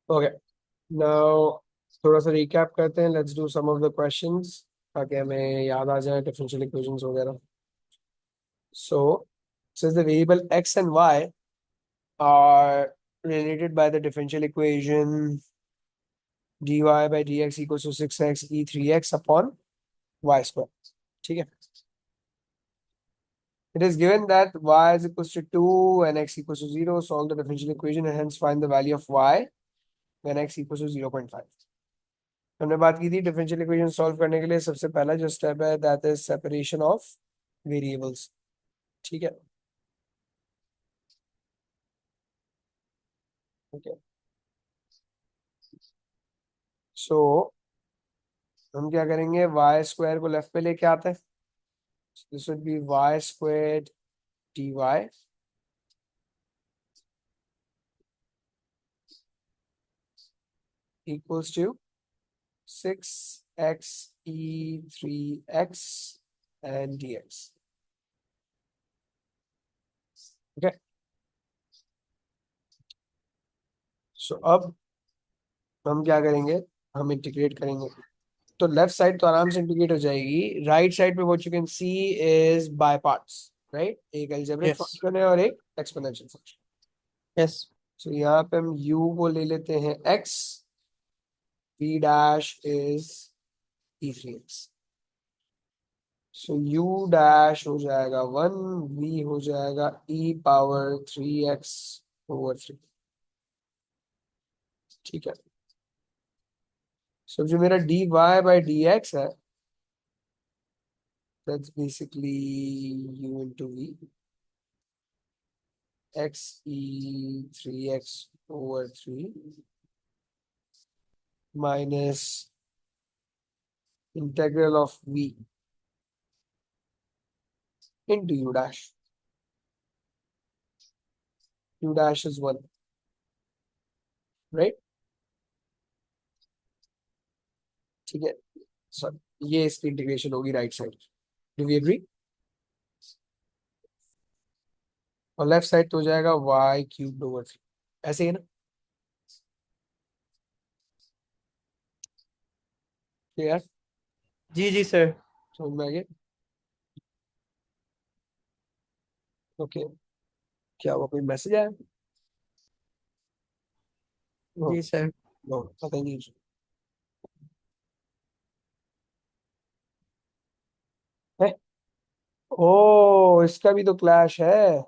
Okay, now थोड़ा सा recap करते हैं. Let's do some of the questions ताकि हमें याद आ जाए डिफरेंशियल इक्वेशंस वगैरह. So, since the variable x and y are related by the differential equation dy by dx equals to 6x e3x upon y square. ठीक है. It is given that y is equals to 2 and x equals to 0. Solve the differential equation and hence find the value of y when x equals to 0.5. हमने बात की थी differential equation solve करने के लिए सबसे पहला जो स्टेप है that is separation of variables. ठीक है. ओके, सो हम क्या करेंगे, वाई स्क्वायर को लेफ्ट पे लेके आते हैं. This would be y squared dy equals to 6x e3x and dx. Okay, so अब हम क्या करेंगे, हम इंटीग्रेट करेंगे. तो लेफ्ट साइड तो आराम से इंटीग्रेट हो जाएगी. राइट साइड पे what you can see is by parts, right. एक अलजेब्रिक Yes. फंक्शन है और एक एक्सपोनेंशियल फंक्शन. Yes. सो यहाँ पे हम u को ले लेते हैं x, v dash is e3x. So u dash हो जाएगा 1, v हो जाएगा e⁻3x/3. ठीक है. सो जो मेरा dy by dx है, that's basically u into v, x e3x/3 minus integral of v into u dash. U dash is 1, right? ठीक है. सॉरी, ये इसकी इंटीग्रेशन होगी right side. Do we agree? और लेफ्ट साइड तो हो जाएगा y³/3. ऐसे ही है ना? क्लियर? जी जी सर. समझ में आ गया? ओके, क्या हुआ, कोई मैसेज आया? नो, जी सर. नो, पता नहीं. है? ओ, इसका भी तो क्लैश है.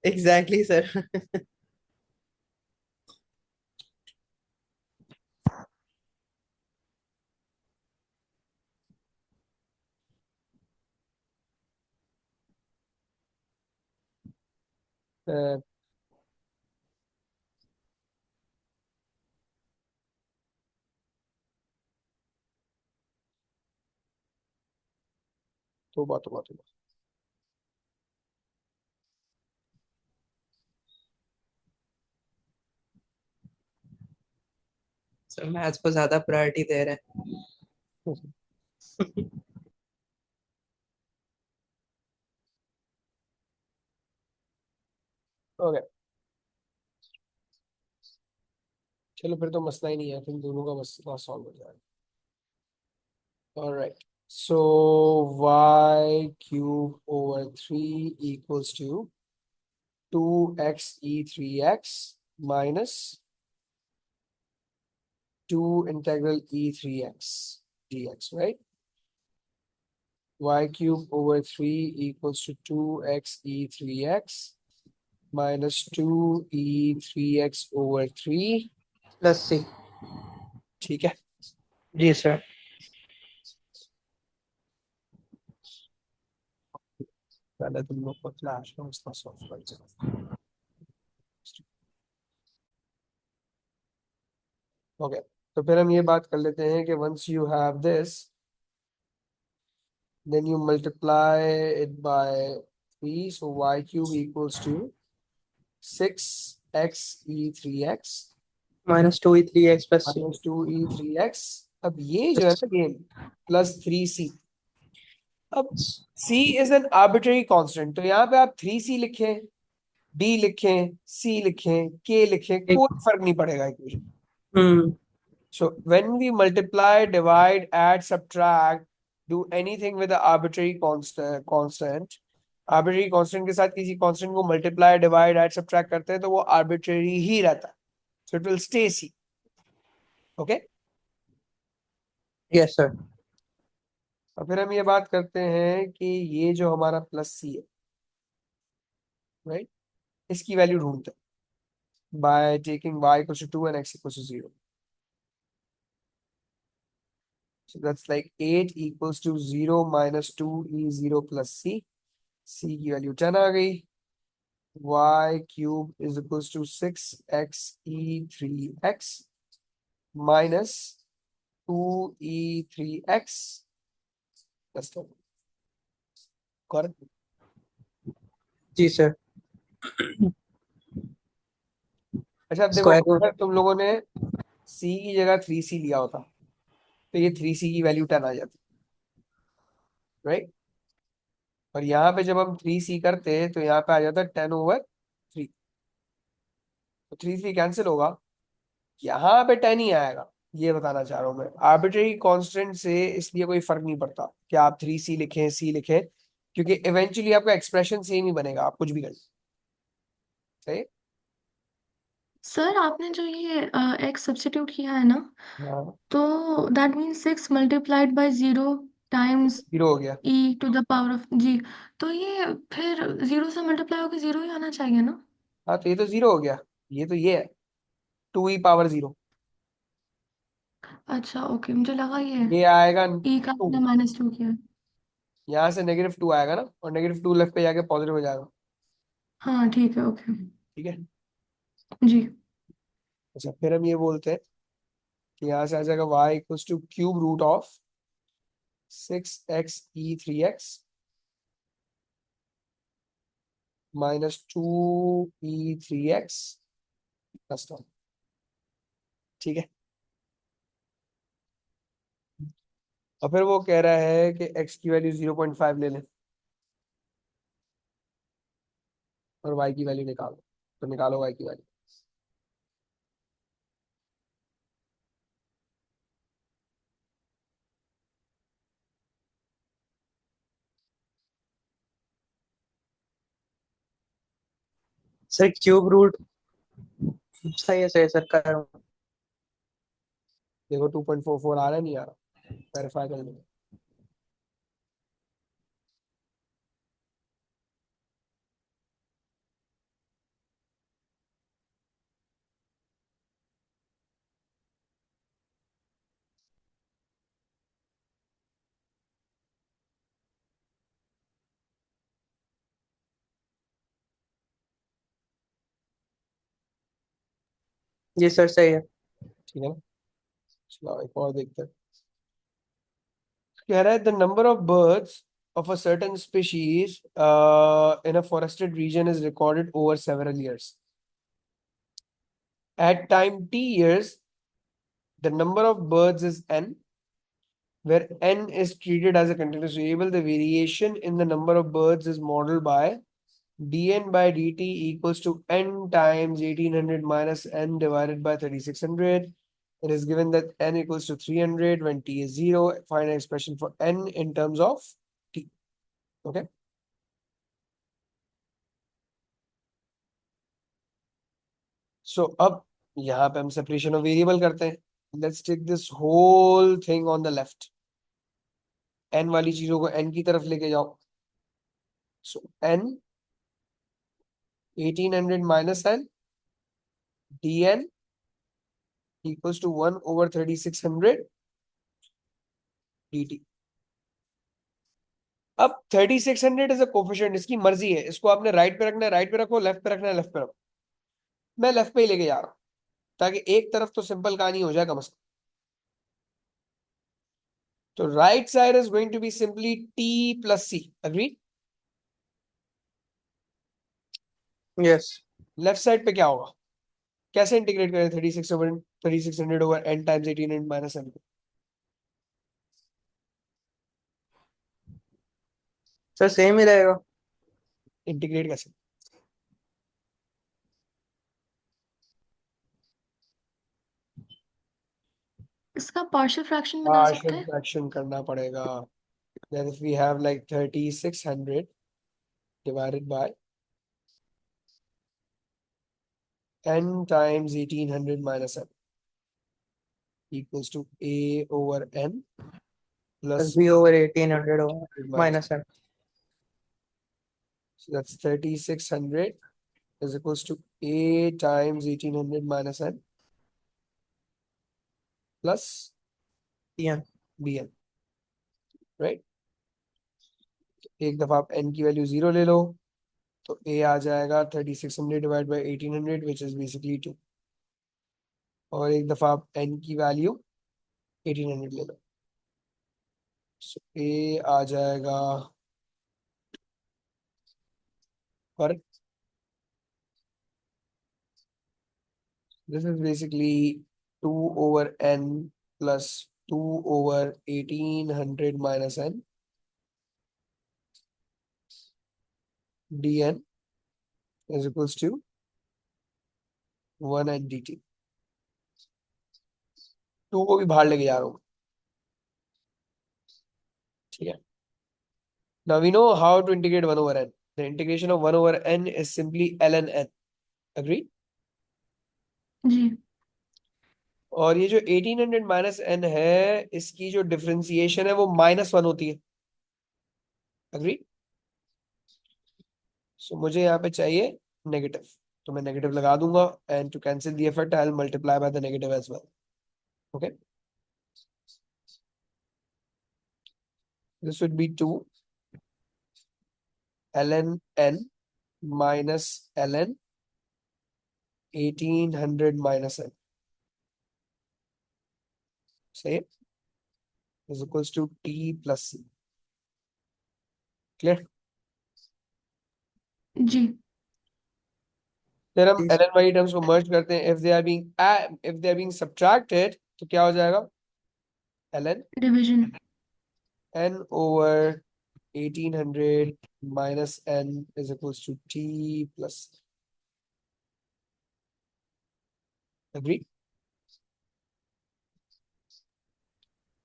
Exactly sir. अ, तो बात. सर मैथ्स को ज्यादा प्रायोरिटी दे रहे हैं. ओके, चलो फिर तो मसला ही नहीं है, फिर दोनों का मसला सॉल्व हो जाएगा. Alright, so y³/3 equals to 2x e3x minus 2 integral e3x dx, right? y³/3 equals to 2x e3x minus 2 e3x/3. Plus सी. ठीक है. जी सर. पहले तुम लोग को क्लास में उसका सॉल्व कर जाओ. ओके, तो फिर हम ये बात कर लेते हैं कि once you have this, then you multiply it by 3. So y³ equals to 6x e3x -2 3x plus c. minus 2 e3x. अब ये जो है ना गेम, प्लस 3c. अब c is an arbitrary constant, तो यहाँ पे आप 3c लिखें डी लिखें, सी लिखें, के लिखें, एक कोई फर्क नहीं पड़ेगा equation. Hmm So when we multiply, divide, add, subtract, do anything with an arbitrary arbitrary constant के साथ किसी constant को multiply, divide, add, subtract करते हैं तो वो arbitrary ही रहता है. So it will stay C. Okay? Yes sir. और फिर हम ये बात करते हैं कि ये जो हमारा प्लस सी है, राइट, इसकी वैल्यू ढूंढते हैं by taking y equals to 2 and x equals to 0. So that's like 8 equals to 0 minus 2e0 plus c. c की वैल्यू 10 आ गई. Y cube is equals to 6xe3x minus 2e3x plus 10. Correct? Ji sir. अच्छा अब देखो, square root. अगर तुम लोगों ने c की जगह 3c लिया होता तो ये 3c की वैल्यू 10 आ जाती, राइट? और यहाँ पे जब हम 3c करते तो यहाँ पे आ जाता 10/3. तो 3 कैंसिल होगा, यहाँ पे 10 ही आएगा. ये बताना चाह रहा हूँ मैं, आर्बिट्रेरी कांस्टेंट से इसलिए कोई फर्क नहीं पड़ता कि आप 3c लिखें, c लिखें, क्योंकि इवेंचुअली आपका एक्सप्रेशन सेम ही बनेगा, आप कुछ भी करें. सही. सर आपने जो ये एक्स सब्स्टिट्यूट किया है ना, हाँ, तो दैट मीन्स 6 × 0 जीरो हो गया. e⁻⁴ जी। तो ये फिर 0 से मल्टीप्लाई होकर 0 ही आना चाहिए ना? हाँ तो ये तो 0 हो गया. ये है 2e⁻⁴. अच्छा ओके, मुझे लगा ये ये आएगा ई का 2. आपने -2 किया। यहाँ से -2 आएगा ना, और -2 लेफ्ट पे जाके पॉजिटिव हो जाएगा. हाँ ठीक है, ओके। ठीक है. जी। अच्छा फिर हम ये बोलते हैं कि यहाँ से आ जाएगा y equals to cube root of 6xe3x minus 2e3x plus 1. ठीक है. और फिर वो कह रहा है कि x की वैल्यू 0.5 ले लें और y की वैल्यू निकालो. तो निकालो y की वैल्यू. Sir cube root. सही है सर, कर रहा हूँ। देखो 2.44 आ रहा है, नहीं आ रहा, वेरीफाई कर लो. जी सर सही है। ठीक है ना. चलो एक और देखते हैं. कह रहा है the number of birds of a certain species in a forested region is recorded over several years. At time t years, the number of birds is n, where n is treated as a continuous variable. The variation in the number of birds is modeled by dn by dt equals to n times 1800 minus n divided by 3600. It is given that n equals to 300 when t is 0. Find an expression for n in terms of t. Okay. So अब यहाँ पे हम separation of variable करते हैं. Let's take this whole thing on the left. n वाली चीजों को n की तरफ लेके जाओ. सो n 1800 minus n dn equals to 1/3600 dt. अब 3600 इज अ कोफिशिएंट, इसकी मर्जी है, इसको आपने राइट पे रखना है राइट पे रखो, लेफ्ट पे रखना है लेफ्ट पे रखो. मैं लेफ्ट पे ही लेके जा रहा हूँ ताकि एक तरफ तो सिंपल कहानी हो जाए कम से कम. तो right side is going to be simply t plus c. Agree. Yes. Left side पे क्या होगा? कैसे इंटीग्रेट करें 3600 over n times 1800 minus n? Sir same ही रहेगा। इंटीग्रेट कैसे? इसका पार्शियल फ्रैक्शन बना सकते पार्शियल हैं? फ्रैक्शन करना पड़ेगा. Then if we have like 3600 divided by n times 1800 minus n equals to a over n plus B over 1800 minus. minus M. So that's 3600 is equals to a times 1800 minus n plus N. bn, right? एक दफा आप n की value 0 ले लो तो a आ जाएगा 3600 divide by 1800 which is basically 2. और एक दफा आप n की वैल्यू 1800 ले लो, सो a आ जाएगा पर this is basically 2 over n plus 2 over 1800 minus n dn is equals to 1 n dt. 2 को भी बाहर लेके जा रहा हूँ, ठीक है. Now we know how to integrate 1 over n. The integration of 1 over n is simply ln n. Agree? जी. और ये जो 1800 माइनस n है इसकी जो डिफरेंशिएशन है वो -1 होती है. अग्री? सो मुझे यहाँ पे चाहिए नेगेटिव, तो मैं नेगेटिव लगा दूंगा and to cancel the effect I will multiply by the negative as well. Okay, this would be 2 ln n minus ln 1800 minus n same is equals to t plus c. Clear? जी. फिर हम Yes. ln वाली terms को merge करते हैं. If they are being subtracted तो क्या हो जाएगा? ln division. n over 1800 minus n is equals to t plus c. Agree?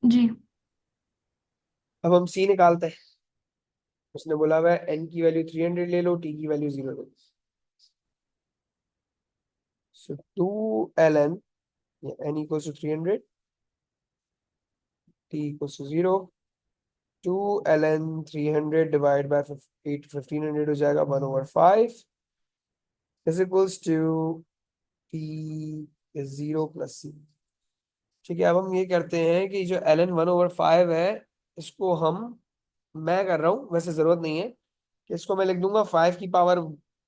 जी. अब हम c निकालते हैं. उसने बोला हुआ है n की वैल्यू 300 ले लो, t की वैल्यू 0 ले लो. So 2 ln n equals to 300, t equals to 0. 2 ln 300 divided by 1500 हो जाएगा 1 over 5 is equals to t is 0 plus c. ठीक है, अब हम ये करते हैं कि जो ln 1 over 5 है इसको हम, मैं कर रहा हूं, वैसे जरूरत नहीं है कि इसको मैं लिख दूंगा 5 की पावर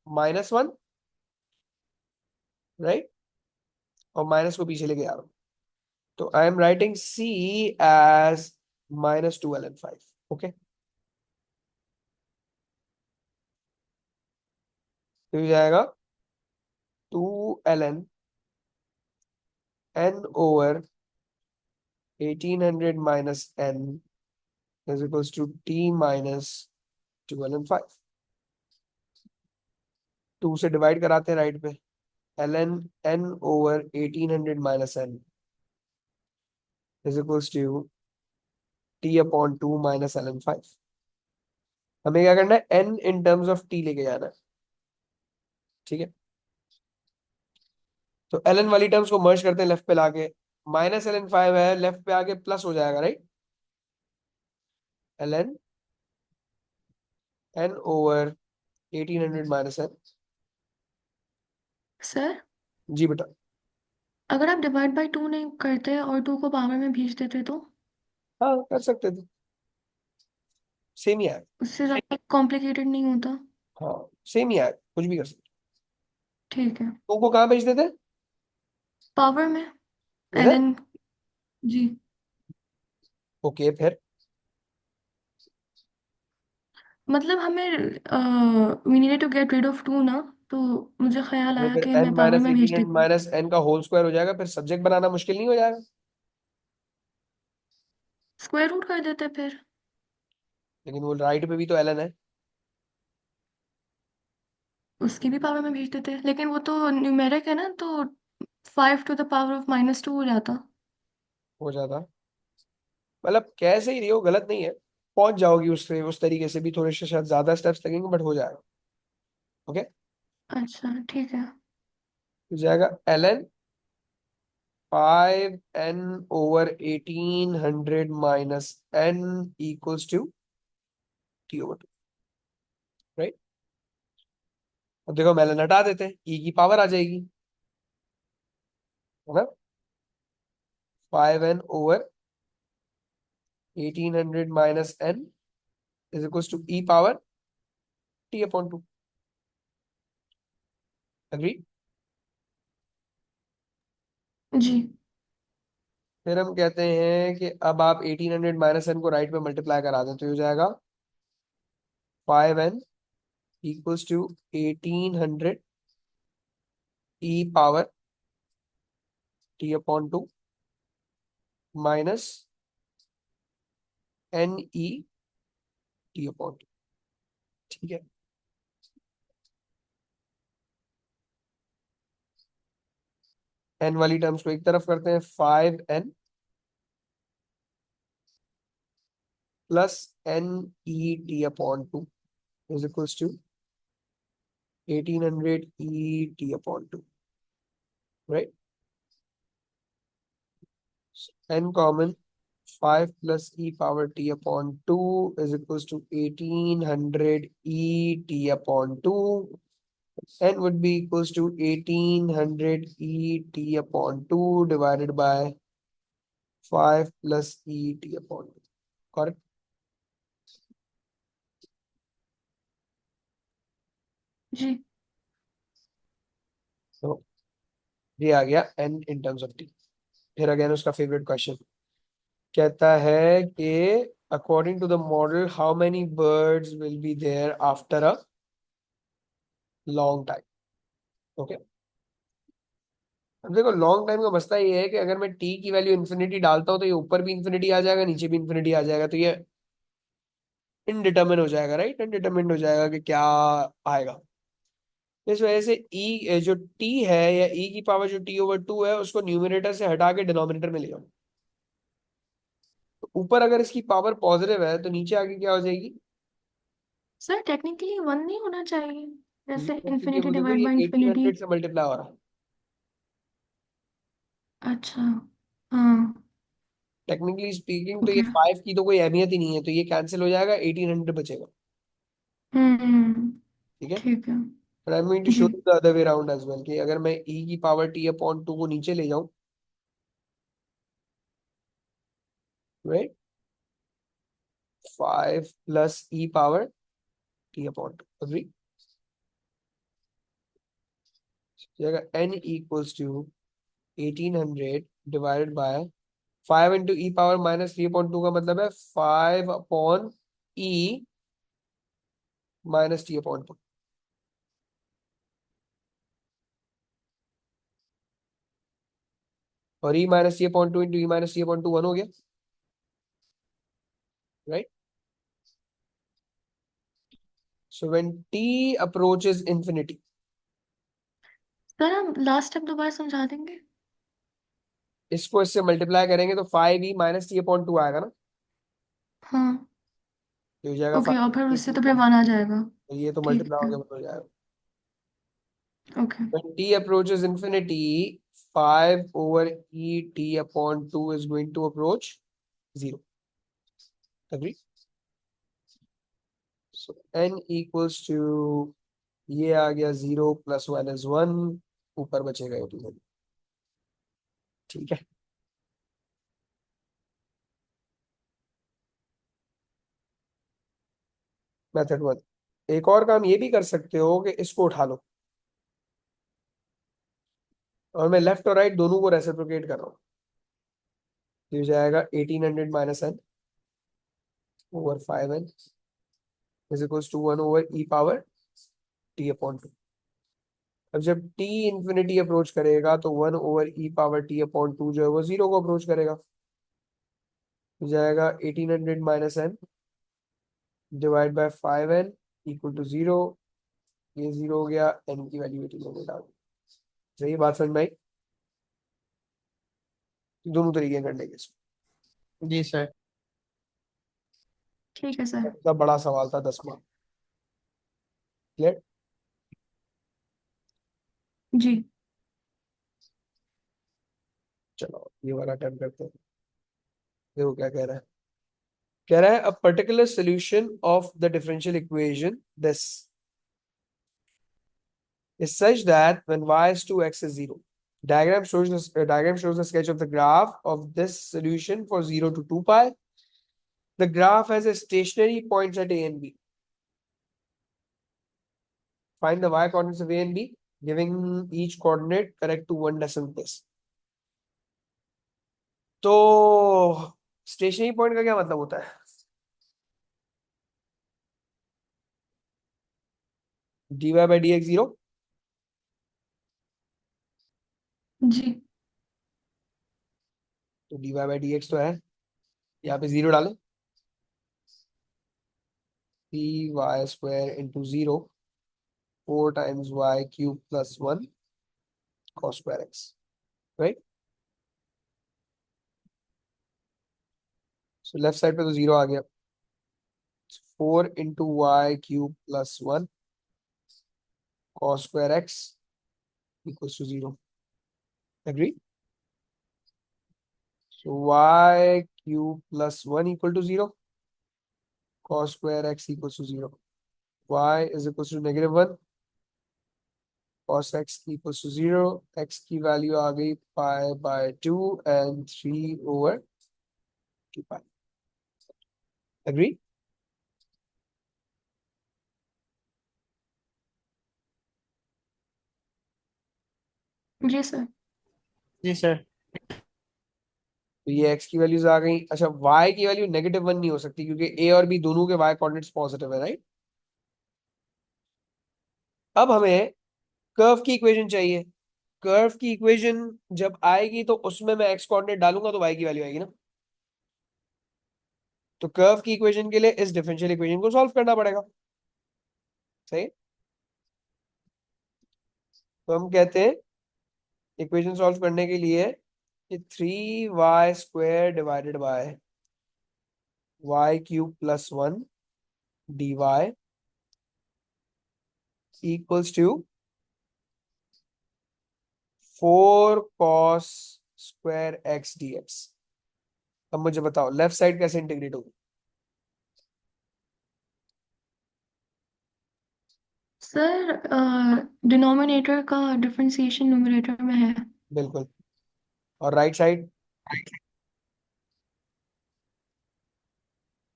-1, राइट, और माइनस को पीछे लेके आ रहा हूं. तो I am writing c as -2 ln 5. Okay, तो ये जाएगा 2 ln n over 1800 minus n is equals to t minus 2 ln 5. 2 से डिवाइड कराते हैं राइट पे. ln n over 1800 minus n is equals to t upon 2 minus ln 5. हमें क्या करना है? n in terms of t लेके जाना है, ठीक है. तो ln वाली टर्म्स को मर्ज करते हैं लेफ्ट पे लाके. -ln 5 है, लेफ्ट पे आके प्लस हो जाएगा, right. ln n over 1800 minus n. Sir, जी बेटा. अगर आप डिवाइड बाय 2 नहीं करते और 2 को पावर में भेज देते तो हाँ कर सकते थे, सेम ही है. उससे ज़्यादा कॉम्प्लिकेटेड नहीं होता? हाँ सेम ही है, कुछ भी कर सकते. ठीक है. तो को कहाँ भेजते थे? पावर में. इधर. एलन. जी. ओके, फिर मतलब हमें we needed to get rid of 2 ना, तो मुझे ख्याल हमें आया फिर कि n मैं पावर माइनस में भेज 18 देती हूँ. माइनस n का होल स्क्वायर हो जाएगा, फिर सब्जेक्ट बनाना मुश्किल नहीं हो जाएगा. स्क्वायर रूट कर देते फिर. लेकिन वो राइट पे भी तो ln है. उसकी भी पावर में भेज देते, लेकिन वो तो न्यूमेरिक है ना, तो 5 टू द पावर ऑफ -2 हो जाता. हो जाता, मतलब कैसे ही रही हो गलत नहीं है, पहुंच जाओगी उससे, उस तरीके से भी थोड़े से शायद ज्यादा स्टेप्स लगेंगे बट हो जाएगा। ओके, अच्छा ठीक है। हो जाएगा ln 5n/1800 minus n equals to t/2, right. अब देखो ln हटा देते हैं, e की पावर आ जाएगी, है ना। 5n/1800 minus n is equals to e power t/2। Agree. जी। फिर हम कहते हैं कि अब आप 1800 माइनस n को राइट में मल्टीप्लाई करा दें तो हो जाएगा 5n equals to 1800 e power t/2 minus n e t/2। ठीक है, n वाली टर्म्स को एक तरफ करते हैं, 5n plus n e t/2 is equals to 1800 e t/2, right. n common, 5 plus e power t/2 is equals to 1800 e t/2. N would be equals to 1800 e t/2 divided by 5 plus e t/2. Correct? Ji. So ये आ गया n in terms of t। फिर again उसका favourite question कहता है कि according to the model how many birds will be there after a long time? Okay. अब देखो लॉन्ग टाइम का मसला ये है कि अगर मैं टी की वैल्यू इन्फिनिटी डालता हूँ तो ये ऊपर भी इन्फिनिटी आ जाएगा, नीचे भी इन्फिनिटी आ जाएगा, तो ये इनडिटर्मिन हो जाएगा, राइट, अनडिटर्मिन्ड हो जाएगा कि क्या आएगा। इस वजह से ई जो टी है या ई की पावर जो t/2 है उसको न्यूमरेटर से हटा के डिनोमिनेटर में ले जाओ। तो ऊपर अगर इसकी पावर पॉजिटिव है तो नीचे आके क्या हो जाएगी, सर टेक्निकली 1 नहीं होना चाहिए, जैसे क्योंकि इन्फिनिटी वो देखो डिवाइड ये बाय इन्फिनिटी। 1800 से मल्टीप्लाई हो रहा है। अच्छा। हाँ। टेक्निकली स्पीकिंग तो ये ओके। 5 की तो कोई अहमियत ही नहीं है, तो ये कैंसिल हो जाएगा, 1800 बचेगा। ठीक है, ठीक है। but I'm going to show ji. you the other way around as well कि अगर मैं e की पावर t/2 को नीचे ले जाऊं, right, 5 plus e power t/2, agree। जाएगा n equals to 1800 divided by 5 into e power minus 3/2 का मतलब है 5 अपॉन e माइनस t/2। और e minus t/2 into e minus t/2 1 हो गया, right. So when t approaches infinity, sir हम last step दोबारा समझा देंगे। इसको इससे मल्टीप्लाई करेंगे तो 5e माइनस t/2 आएगा ना, हाँ। तो हो जाएगा ओके, और 5 फिर उससे तो फिर 1 आ जाएगा। तो ये तो ठीक मल्टीप्लाई है। हो गया, हो जाएगा। Okay. When t approaches infinity, 5 over e t/2 is going to approach 0. Agree? So n equals to ये आ गया 0 प्लस 1 इज 1, ऊपर बचेगा 18। ठीक है, मेथड 1। एक और काम ये भी कर सकते हो कि इसको उठा लो और मैं लेफ्ट और राइट दोनों को रेसिप्रोकेट कर रहा हूँ, तो हो जाएगा 1800 minus n over 5n is equals to 1 over e power t/2। अब जब t इंफिनिटी अप्रोच करेगा तो 1 ओवर e पावर t/2 जो है वो 0 को अप्रोच करेगा, हो जाएगा 1800 minus n divide by 5n equal to 0। ये 0 हो गया, n की वैल्यू 1800 डाल दी। सही बात समझ में आई। दोनों तरीके करने के इसको। जी सर। ठीक है सर। इतना बड़ा सवाल था 10 मार्क। क्लियर? जी। चलो ये वाला अटेम्प्ट करते हैं। देखो क्या कह रहा है। कह रहा है a particular solution of the differential equation this is such that when y is 2x is 0. Diagram shows the sketch of the graph of this solution for 0 to 2 pi. The graph has a stationary points at a and b. Find the y coordinates of a and b, giving each coordinate correct to one decimal place. तो stationary point का क्या मतलब होता है? dy by dx 0। जी। तो dy by dx तो है, यहाँ पे 0 डालें, y square into 0 4 times y cube plus 1 cos square x, right? So left side पे तो 0 आ गया, 4 into y cube plus 1 cos square x equals to 0. Agree? So y cube plus 1 equal to 0, cos square x equals to 0. Y is equals to -1, cos x equals to 0, x की value आ गई pi by 2 and 3 over 2 pi. Agree? Ji sir. Ji sir. तो ये x की values आ गई। अच्छा y की value -1 नहीं हो सकती क्योंकि a और b दोनों के y कोऑर्डिनेट्स पॉजिटिव है, राइट? अब हमें कर्व की इक्वेशन चाहिए। कर्व की इक्वेशन जब आएगी तो उसमें मैं x कोऑर्डिनेट डालूंगा तो y की वैल्यू आएगी ना। तो कर्व की इक्वेशन के लिए इस डिफरेंशियल इक्वेशन को सॉल्व करना पड़ेगा, सही? तो हम कहते हैं इक्वेशन सॉल्व करने के लिए कि 3y² divided by y cube plus 1 dy equals to 4 cos square x dx। अब मुझे बताओ लेफ्ट साइड कैसे इंटीग्रेट होगी? सर डिनोमिनेटर का डिफरेंशिएशन न्यूमरेटर में है। बिल्कुल। और राइट साइड?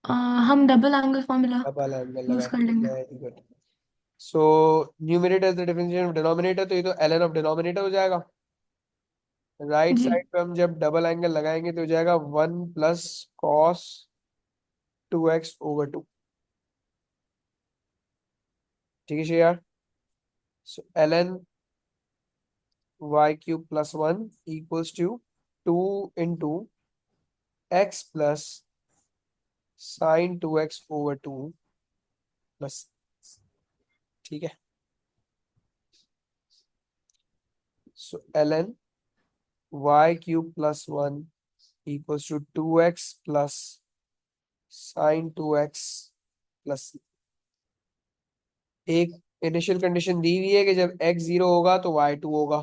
हम double angle formula double angle use कर लगाएंगे, लेंगे। Very good. So numerator is the differentiation of denominator, तो ये तो ln ऑफ डिनोमिनेटर हो जाएगा। राइट जी। साइड पे हम जब डबल एंगल लगाएंगे तो हो जाएगा 1 प्लस कॉस 2x/2। ठीक है यार। So ln y cube plus 1 equals to 2 into x plus sine 2x/2 plus. ठीक है। So ln y cube plus 1 equals to 2x plus sine 2x plus. एक इनिशियल कंडीशन दी हुई है कि जब x 0 होगा तो y 2 होगा।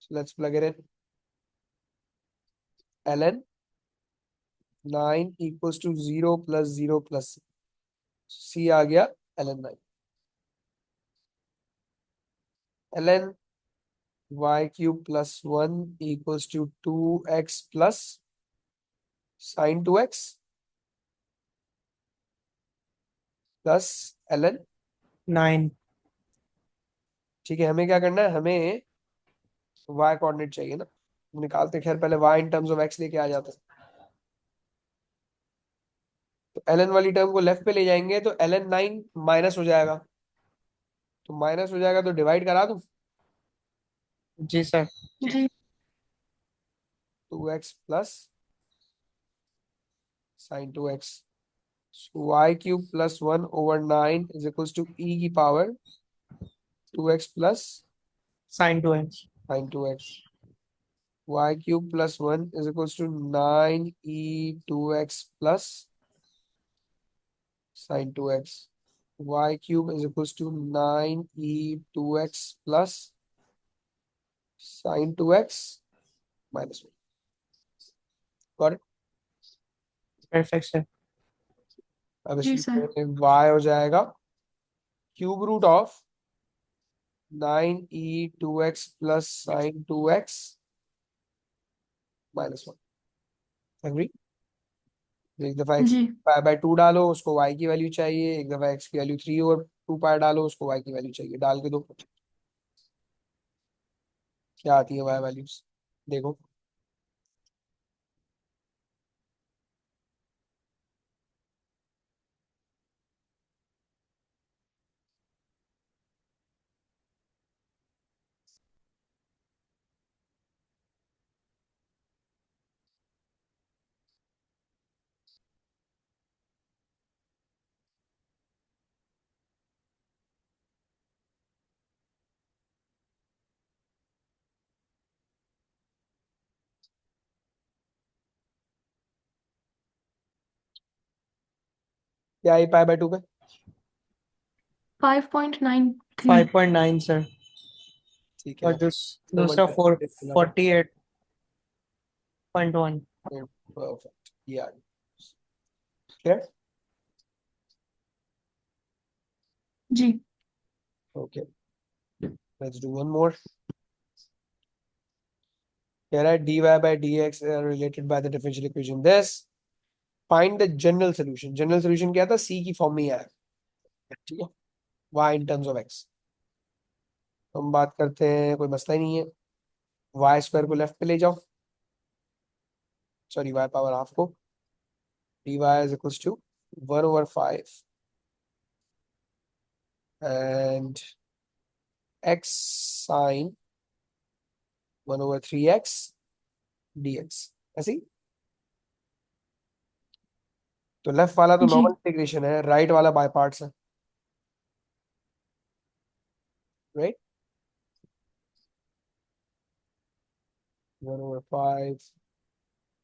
So let's plug it in. ln 9 equals to 0 plus 0 plus c आ गया ln 9। ln y cube plus 1 equals to 2x plus sin 2x plus ln। 9। ठीक है, हमें क्या करना है, हमें y कोऑर्डिनेट चाहिए ना। निकालते खैर पहले y in terms of x लेके आ जाते हैं। तो ln वाली टर्म को लेफ्ट पे ले जाएंगे तो ln 9 माइनस हो जाएगा, तो माइनस हो जाएगा तो डिवाइड करा दूं। जी sir. Ji. 2x plus sin 2x। So y cube plus 1 over 9 is equals to e की power 2x plus sin 2x। sin 2x. Y cube plus 1 is equals to 9e2x plus sin 2x. Y cube is equals to 9e2x plus sin 2x minus 1. Got it? Perfect sir. अब जी sir. इसमें y हो जाएगा cube root of 9e2x plus sin 2x minus 1. Agree? एक दफा x ji pi by 2 डालो, उसको y की वैल्यू चाहिए। एक दफा x की वैल्यू 3 और 2 पाई डालो, उसको y की वैल्यू चाहिए। डाल के दो, क्या आती है y वैल्यूज देखो। क्या आई पाई बाय 2 पे? 5.93। 5.9 सर। ठीक और है, तो दूसरा multiply करना था। 48.1। परफेक्ट, ये आ गया। जी okay, let's do one more. कह रहा है dy by dx related by the differential equation this, find the general solution. General solution क्या था? c की फॉर्म में ही आया, ठीक है, y in terms of x। हम बात करते हैं, कोई मसला ही नहीं है। y स्क्वायर को लेफ्ट पे ले जाओ, सॉरी y पावर हाफ को। dy is equals to 1/5 and x sin 1/3x dx। ऐसे ही। तो लेफ्ट वाला तो जी नॉर्मल इंटीग्रेशन है, राइट वाला बाय पार्ट्स है, right. 1/5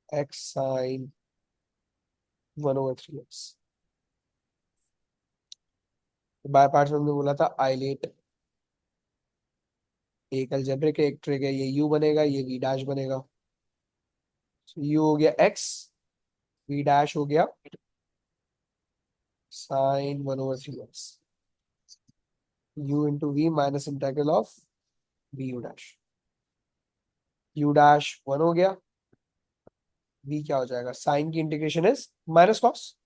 x sin 1/3x। By parts में हमने बोला था आइलेट। एक अलजेब्रिक है, एक ट्रिक है। ये u बनेगा, ये v डैश बनेगा। u हो गया x, v डैश हो गया sin 1/3x। u into v minus integral of v u dash. u dash 1 हो गया, v क्या हो जाएगा? साइन की integration is minus cos.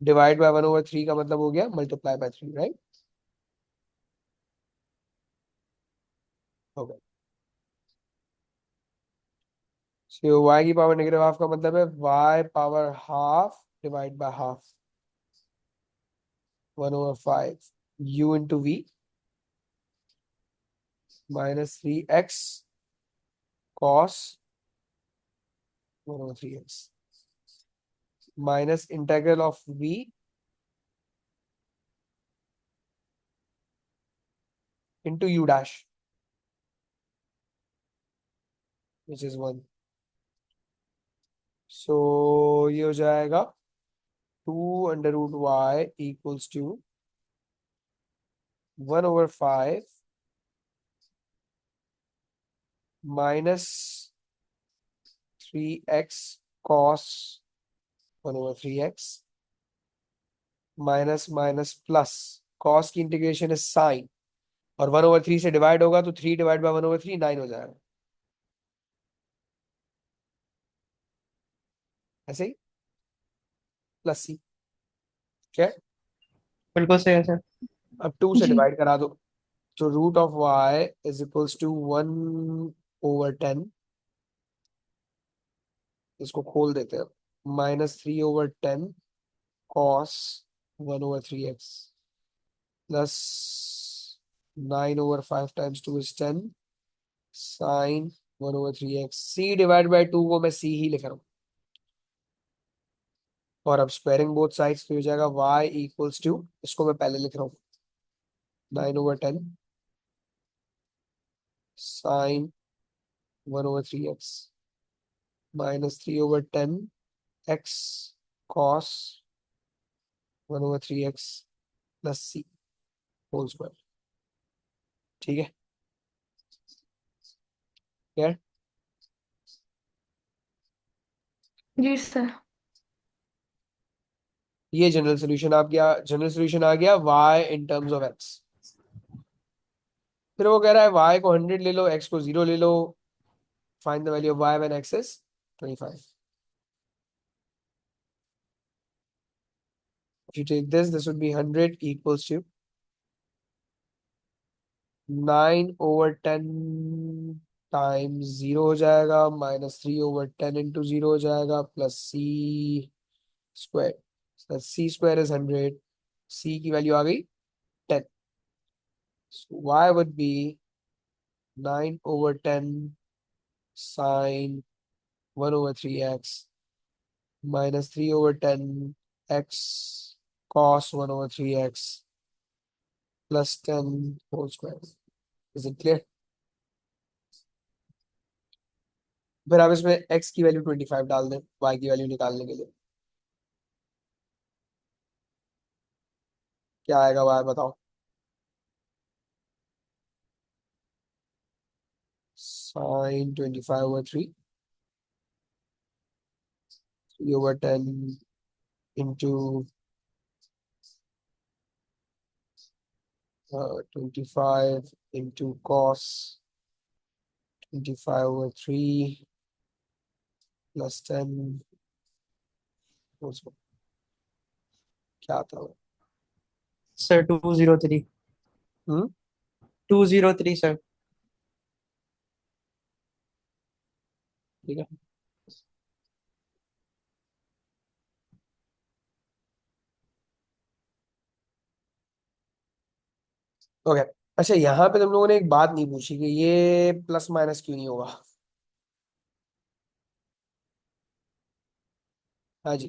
Divide by 1/3 का मतलब हो गया मल्टीप्लाई बाय 3, राइट? हो गया। सो y की पावर नेगेटिव हाफ का मतलब है y power half divide by half 1/5 u into v minus 3x cos 1/3x minus integral of v into u dash which is 1। So ये हो जाएगा 2 √y equals to 1/5 minus 3x cos 1/3x minus minus plus. cos की integration है sine, और 1/3 से divide होगा तो 3 divide by 1/3 9 हो जाएगा। ऐसे ही प्लस सी, क्या है? बिल्कुल सही है सर। अब 2 से जी डिवाइड करा दो, तो root of y is equals to 1/10। इसको खोल देते हैं, -3/10 cos 1/3x plus 9/5 times 2 is 10 sine 1/3x। c divide by 2 को मैं c ही लिख रहा हूँ। और अब स्क्वायरिंग बोथ साइड्स तो हो जाएगा y इक्वल्स टू, इसको मैं पहले लिख रहा हूँ, 9/10 sine 1/3x minus 3/10 x cos 1/3x plus c whole square. ठीक है, क्या? जी सर। ये जनरल सोल्यूशन आ गया, जनरल सोल्यूशन आ गया y in terms of x। फिर वो कह रहा है y को 100 ले लो, x को 0 ले लो, find the value of y when x is 25। If you take this would be 100 equals to 9/10 times 0 हो जाएगा, माइनस 3/10 इंटू 0 हो जाएगा, plus c square. c square is 100, c की वैल्यू आ गई 10। So y would be 9/10 sine 1/3x minus 3/10 x cos 1/3x plus 10 whole square। Is it clear? फिर आप इसमें x की वैल्यू 25 डाल दें y की वैल्यू निकालने के लिए। क्या आएगा y बताओ? Sine 25/3 3/10 into 25 into cos 25/3 plus 10 whole square। क्या आता है? सर 203। हम्म 203 सर। ठीक है, ओके। अच्छा, यहाँ पे तुम लोगों ने एक बात नहीं पूछी कि ये प्लस माइनस क्यों नहीं होगा। हाँ जी,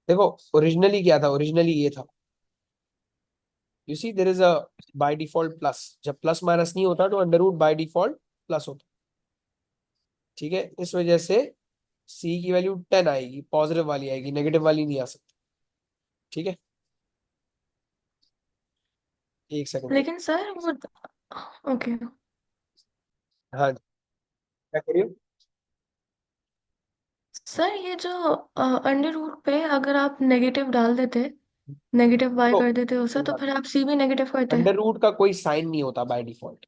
देखो ओरिजिनली क्या था, ओरिजिनली ये था, you see there is a by default plus. जब प्लस माइनस नहीं होता तो under root by default plus होता। ठीक है, इस वजह से सी की वैल्यू 10 आएगी, पॉजिटिव वाली आएगी, नेगेटिव वाली नहीं आ सकती। ठीक है, एक सेकंड रुक। लेकिन सर वो, ओके हाँ, क्या करिए? सर, ये जो अंडर रूट पे अगर आप नेगेटिव डाल देते, नेगेटिव वाई तो कर देते उसे, तो फिर आप सी भी नेगेटिव करते। अंडर रूट का कोई साइन नहीं होता बाय डिफॉल्ट।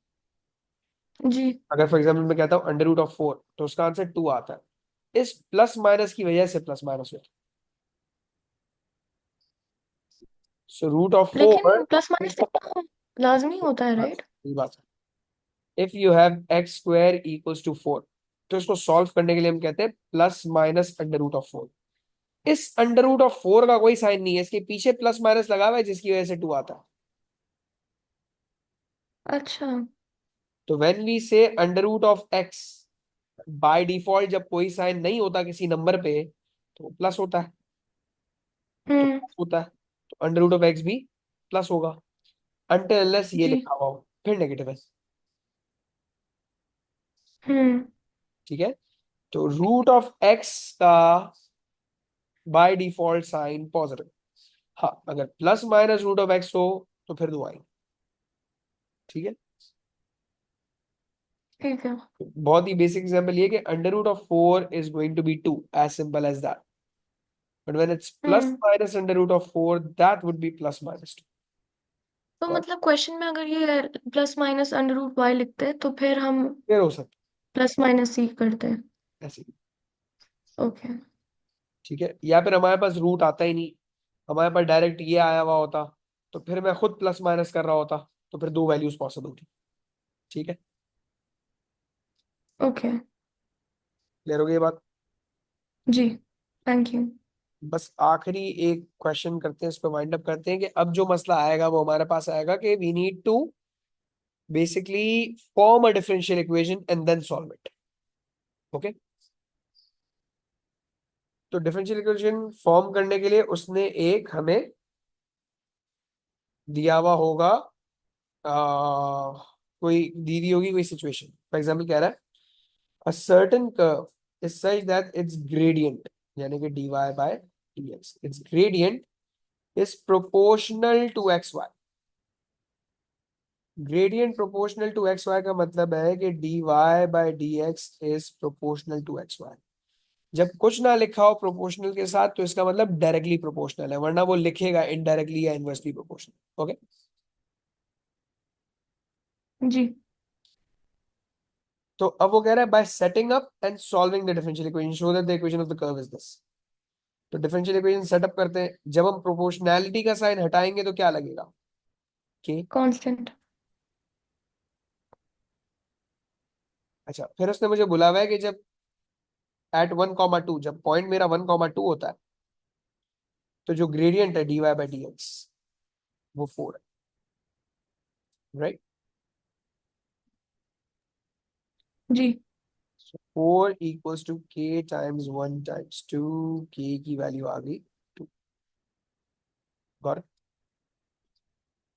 जी। अगर फॉर एग्जाम्पल मैं कहता हूँ अंडर रूट ऑफ 4 तो उसका आंसर 2 आता है। इस प्लस माइनस की वजह से प्लस माइनस होता है। सो रूट ऑफ लेकिन 4, प्लस माइनस तो लाजमी होता है, राइट? ये बात है। If you have x square equals to 4 तो इसको सॉल्व करने के लिए हम कहते हैं plus minus under root of 4। इस अंडर रूट ऑफ 4 का कोई साइन नहीं है, इसके पीछे प्लस माइनस लगा हुआ है जिसकी वजह से 2 आता है। अच्छा। तो when we say under root of x, by default जब कोई साइन नहीं होता किसी नंबर पे तो प्लस होता है, तो हम्म। प्लस होता है। तो अंडर रूट ऑफ एक्स भी प्लस होगा, अनटिल अनलेस ये जी। लिखा हुआ हो, फिर नेगेटिव है। हम्म। ठीक है, तो रूट ऑफ एक्स का बाय डिफॉल्ट साइन पॉजिटिव। हाँ, अगर plus minus root of x हो तो फिर दो आएंगे। ठीक है, ठीक है। बहुत ही बेसिक एग्जांपल ये कि under root of 4 is going to be 2, as simple as that. But when it's plus hmm. Minus under root of 4 that would be plus minus तो 2। मतलब क्वेश्चन में अगर ये plus minus under root y लिखते हैं तो फिर हम फिर हो सकता प्लस माइनस सी करते हैं। है ऐसे। ओके। ठीक है, या फिर हमारे पास रूट आता ही नहीं, हमारे पास डायरेक्ट ये आया हुआ होता, तो फिर मैं खुद प्लस माइनस कर रहा होता, तो फिर दो वैल्यूज पॉसिबल थी। ठीक है, ओके। क्लियर हो गई ये बात? जी। Thank you. बस आखिरी एक क्वेश्चन करते हैं, इस पे वाइंड अप करते हैं कि अब जो मसला आएगा वो हमारे पास आएगा कि we need to basically form a differential equation and then solve it. Okay. तो डिफरेंशियल इक्वेशन फॉर्म करने के लिए उसने एक हमें दिया हुआ होगा, कोई दी दी होगी कोई सिचुएशन. फॉर एग्जांपल कह रहा है a certain curve is such that its gradient यानी कि dy by dx, its gradient is proportional to xy. Gradient proportional to xy का मतलब है कि dy by dx is proportional to xy. जब कुछ ना लिखा हो प्रोपोर्शनल के साथ तो इसका मतलब डायरेक्टली प्रोपोर्शनल है, वरना वो लिखेगा इनडायरेक्टली या इनवर्सली प्रोपोर्शनल. ओके. जी. तो अब वो कह रहा है bye setting up and solving the differential equation show that the equation of the curve is this. तो डिफरेंशियल इक्वेशन सेटअप करते हैं. जब हम प्रोपोर्शनैलिटी का साइन हटाएंगे तो क्या लगेगा? के. कांस्टेंट. अच्छा, फिर उसने मुझे बोला हुआ है कि जब एट 1,2, जब पॉइंट मेरा 1,2 होता है तो जो ग्रेडियंट है dy बाई dx वो 4 है. राइट. जी. 4 equals to k times 1 times 2. k की वैल्यू आ गई 2. Got it.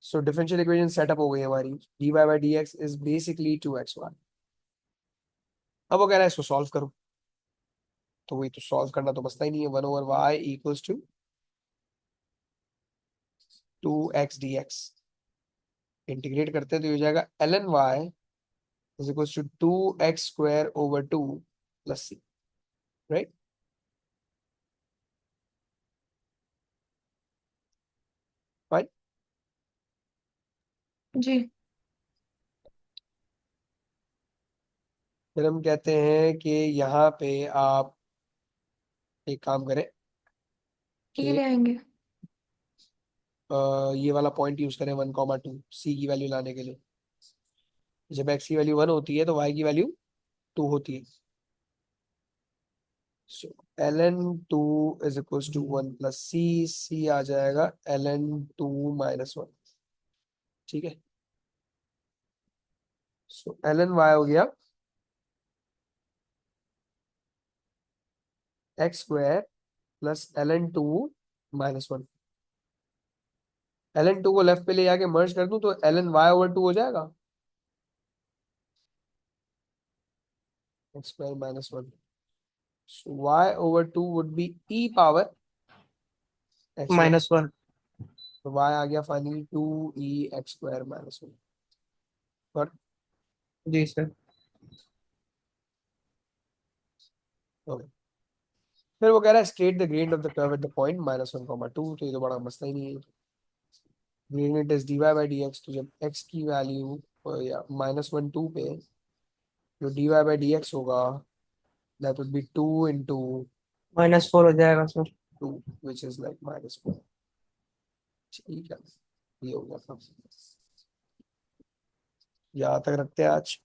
So differential equation setup हो गई हमारी. dy by dx is basically 2xy. अब वो कह रहा है इसको सॉल्व करो. तो वही तो सॉल्व करना तो बचता ही नहीं है. 1/y equals to 2x dx. Integrate करते हैं तो ये हो जाएगा ln y is equals to 2x square over 2 plus c. Right? Fine. जी. फिर हम कहते हैं कि यहाँ पे आप एक काम करें ये कि ले आएंगे. ये वाला पॉइंट यूज करें 1,2 c की वैल्यू लाने के लिए. जब x की वैल्यू 1 होती है तो y की वैल्यू 2 होती है. So ln 2 is equals to 1 plus c. c आ जाएगा ln 2 minus 1. ठीक है. सो ln y हो गया x square plus ln 2 minus 1. ln 2 को लेफ्ट पे ले जाके मर्ज कर दूं तो ln y ओवर 2 हो जाएगा x square minus 1. So y over 2 would be e power x square. -1. तो y आ गया finally 2e x square minus 1. और जी सर. ओके. फिर वो कह रहा है straight the gradient of the curve at the point -1,2. तो ये तो बड़ा मसला ही नहीं है. Gradient is dy by dx. तो जब x की वैल्यू या -1,2 पे जो dy बाई dx होगा दैट वुड बी 2 into -4 हो जाएगा सर. 2 which is like -4. ठीक है. ये हो गया था. यहाँ तक रखते हैं आज.